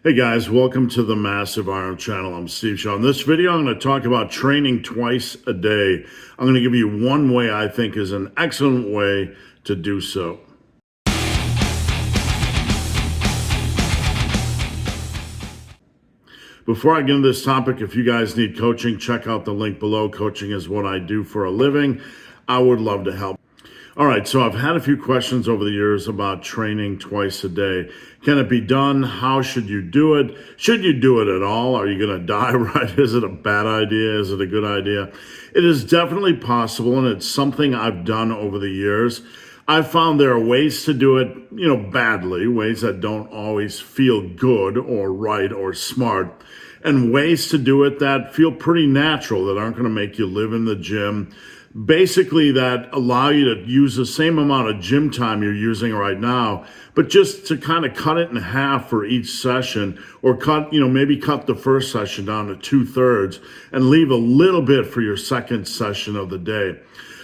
Hey guys, welcome to the Massive Iron Channel. I'm Steve Shaw. In this video, I'm going to talk about training twice a day. I'm going to give you one way I think is an excellent way to do so. Before I get into this topic, if you guys need coaching, check out the link below. Coaching is what I do for a living. I would love to help. All right, so I've had a few questions over the years about training twice a day. Can it be done? How should you do it? Should you do it at all? Are you going to die right? Is it a bad idea? Is it a good idea? It is definitely possible, and it's something I've done over the years. I've found there are ways to do it, badly, ways that don't always feel good or right or smart, and ways to do it that feel pretty natural, that aren't going to make you live in the gym. Basically, that allow you to use the same amount of gym time you're using right now, but just to kind of cut it in half for each session, or maybe cut the first session down to 2/3 and leave a little bit for your second session of the day.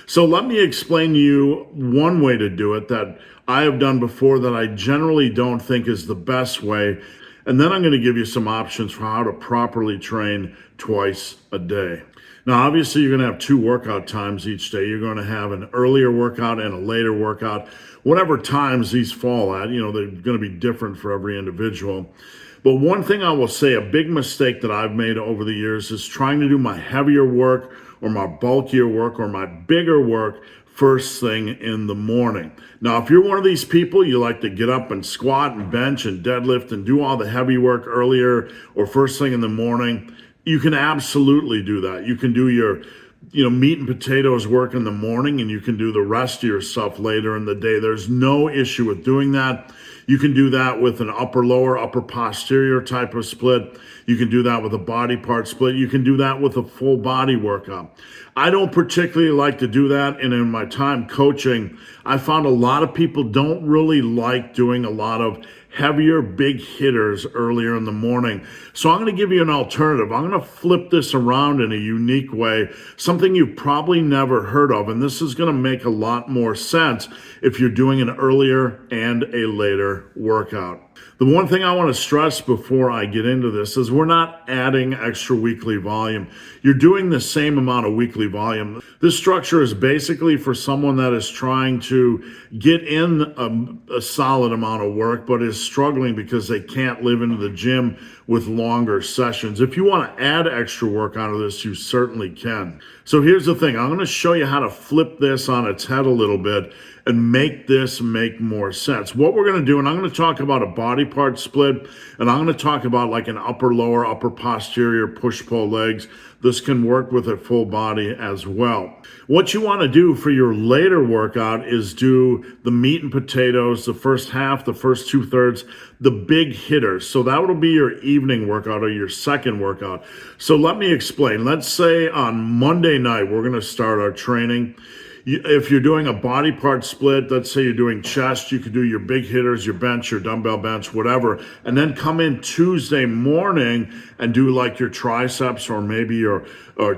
So let me explain to you one way to do it that I have done before that I generally don't think is the best way. And then I'm going to give you some options for how to properly train twice a day. Now, obviously, you're going to have two workout times each day. You're going to have an earlier workout and a later workout. Whatever times these fall at, they're going to be different for every individual. But one thing I will say, a big mistake that I've made over the years is trying to do my heavier work or my bulkier work or my bigger work first thing in the morning. Now, if you're one of these people, you like to get up and squat and bench and deadlift and do all the heavy work earlier or first thing in the morning, you can absolutely do that. You can do your meat and potatoes work in the morning, and you can do the rest of your stuff later in the day. There's no issue with doing that. You can do that with an upper lower, upper posterior type of split. You can do that with a body part split. You can do that with a full body workout. I don't particularly like to do that. And in my time coaching, I found a lot of people don't really like doing a lot of heavier, big hitters earlier in the morning. So I'm going to give you an alternative. I'm going to flip this around in a unique way, something you've probably never heard of. And this is going to make a lot more sense if you're doing an earlier and a later workout. The one thing I want to stress before I get into this is we're not adding extra weekly volume. You're doing the same amount of weekly volume. This structure is basically for someone that is trying to get in a solid amount of work, but is struggling because they can't live into the gym with longer sessions. If you want to add extra work onto this, you certainly can. So here's the thing. I'm going to show you how to flip this on its head a little bit and make this make more sense. What we're going to do, and I'm going to talk about a body part split, and I'm going to talk about like an upper lower, upper posterior push-pull legs. This can work with a full body as well. What you want to do for your later workout is do the meat and potatoes, the first half, the first 2/3, the big hitters. So that will be your evening workout or your second workout. So let me explain. Let's say on Monday night, we're going to start our training. If you're doing a body part split, let's say you're doing chest, you could do your big hitters, your bench, your dumbbell bench, whatever, and then come in Tuesday morning and do like your triceps or maybe your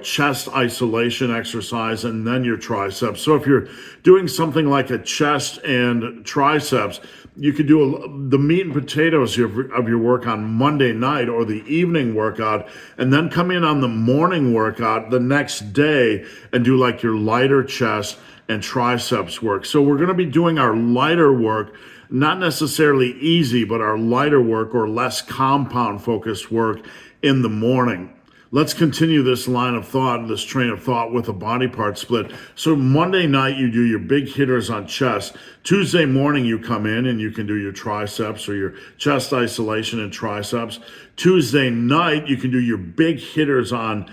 chest isolation exercise and then your triceps. So if you're doing something like a chest and triceps, you could do the meat and potatoes of your work on Monday night or the evening workout, and then come in on the morning workout the next day and do like your lighter chest and triceps work. So we're going to be doing our lighter work, not necessarily easy, but our lighter work or less compound focused work in the morning. Let's continue this line of thought, this train of thought with a body part split. So Monday night, you do your big hitters on chest. Tuesday morning, you come in and you can do your triceps or your chest isolation and triceps. Tuesday night, you can do your big hitters on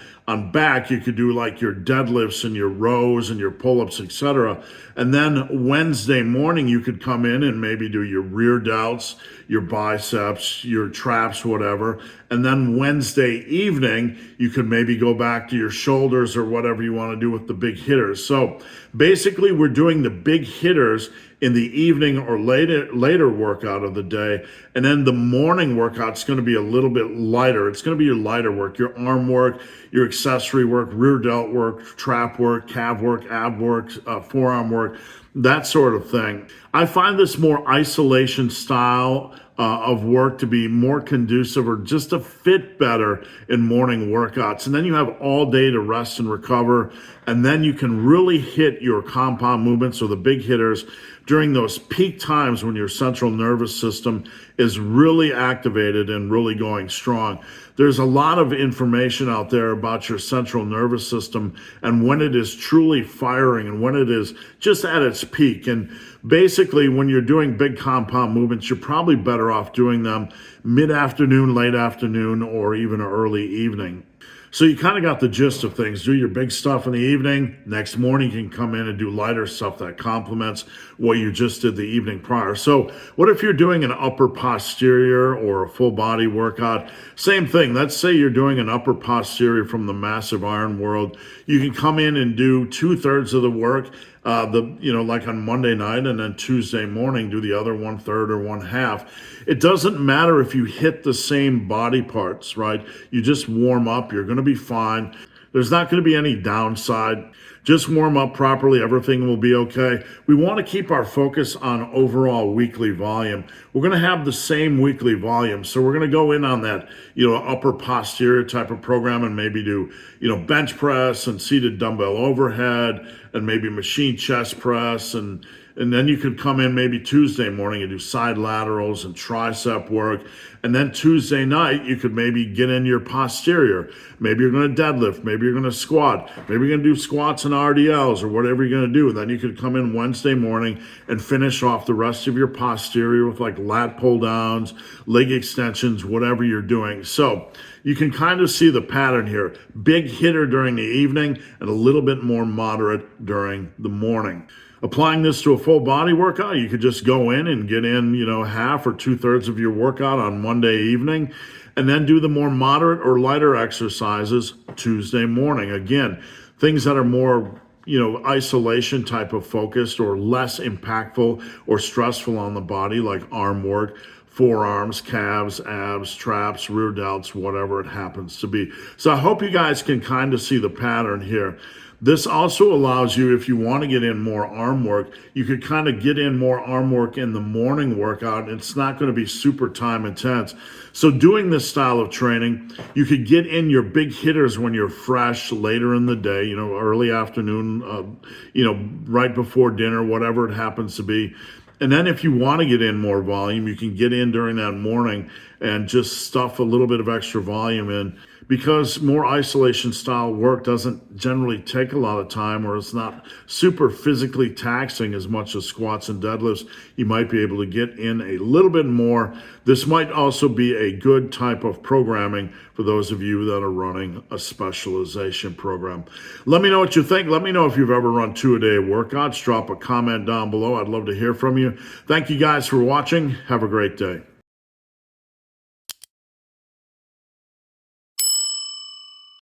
back. You could do like your deadlifts and your rows and your pull-ups, etc. And then Wednesday morning, you could come in and maybe do your rear delts, your biceps, your traps, whatever. And then Wednesday evening, you could maybe go back to your shoulders or whatever you want to do with the big hitters. So basically, we're doing the big hitters in the evening or later workout of the day. And then the morning workout's going to be a little bit lighter. It's going to be your lighter work, your arm work, your accessory work, rear delt work, trap work, calf work, ab work, forearm work, that sort of thing. I find this more isolation style of work to be more conducive or just to fit better in morning workouts. And then you have all day to rest and recover. And then you can really hit your compound movements or the big hitters during those peak times when your central nervous system is really activated and really going strong. There's a lot of information out there about your central nervous system and when it is truly firing and when it is just at its peak. And basically, when you're doing big compound movements, you're probably better off doing them mid-afternoon, late afternoon, or even early evening. So you kind of got the gist of things. Do your big stuff in the evening. Next morning, you can come in and do lighter stuff that complements what you just did the evening prior. So what if you're doing an upper posterior or a full body workout? Same thing. Let's say you're doing an upper posterior from the Massive Iron World. You can come in and do 2/3 of the work, like on Monday night, and then Tuesday morning do the other 1/3 or 1/2. It doesn't matter if you hit the same body parts, right? You just warm up. You're going to be fine. There's not going to be any downside. Just warm up properly. Everything will be okay. We want to keep our focus on overall weekly volume. We're going to have the same weekly volume. So we're going to go in on that, upper posterior type of program and maybe do, bench press and seated dumbbell overhead and maybe machine chest press. And then you could come in maybe Tuesday morning and do side laterals and tricep work. And then Tuesday night, you could maybe get in your posterior. Maybe you're going to deadlift. Maybe you're going to squat. Maybe you're going to do squats and RDLs or whatever you're going to do. And then you could come in Wednesday morning and finish off the rest of your posterior with like lat pull downs, leg extensions, whatever you're doing. So you can kind of see the pattern here. Big hitter during the evening and a little bit more moderate during the morning. Applying this to a full body workout, you could just go in and get in, half or 2/3 of your workout on Monday evening, and then do the more moderate or lighter exercises Tuesday morning. Again, things that are more, isolation type of focused or less impactful or stressful on the body, like arm work, forearms, calves, abs, traps, rear delts, whatever it happens to be. So I hope you guys can kind of see the pattern here. This also allows you, if you want to get in more arm work, you could kind of get in more arm work in the morning workout. It's not going to be super time intense. So doing this style of training, you could get in your big hitters when you're fresh later in the day, early afternoon, right before dinner, whatever it happens to be. And then if you want to get in more volume, you can get in during that morning and just stuff a little bit of extra volume in. Because more isolation style work doesn't generally take a lot of time, or it's not super physically taxing as much as squats and deadlifts, you might be able to get in a little bit more. This might also be a good type of programming for those of you that are running a specialization program. Let me know what you think. Let me know if you've ever run 2-a-day workouts. Drop a comment down below. I'd love to hear from you. Thank you guys for watching. Have a great day.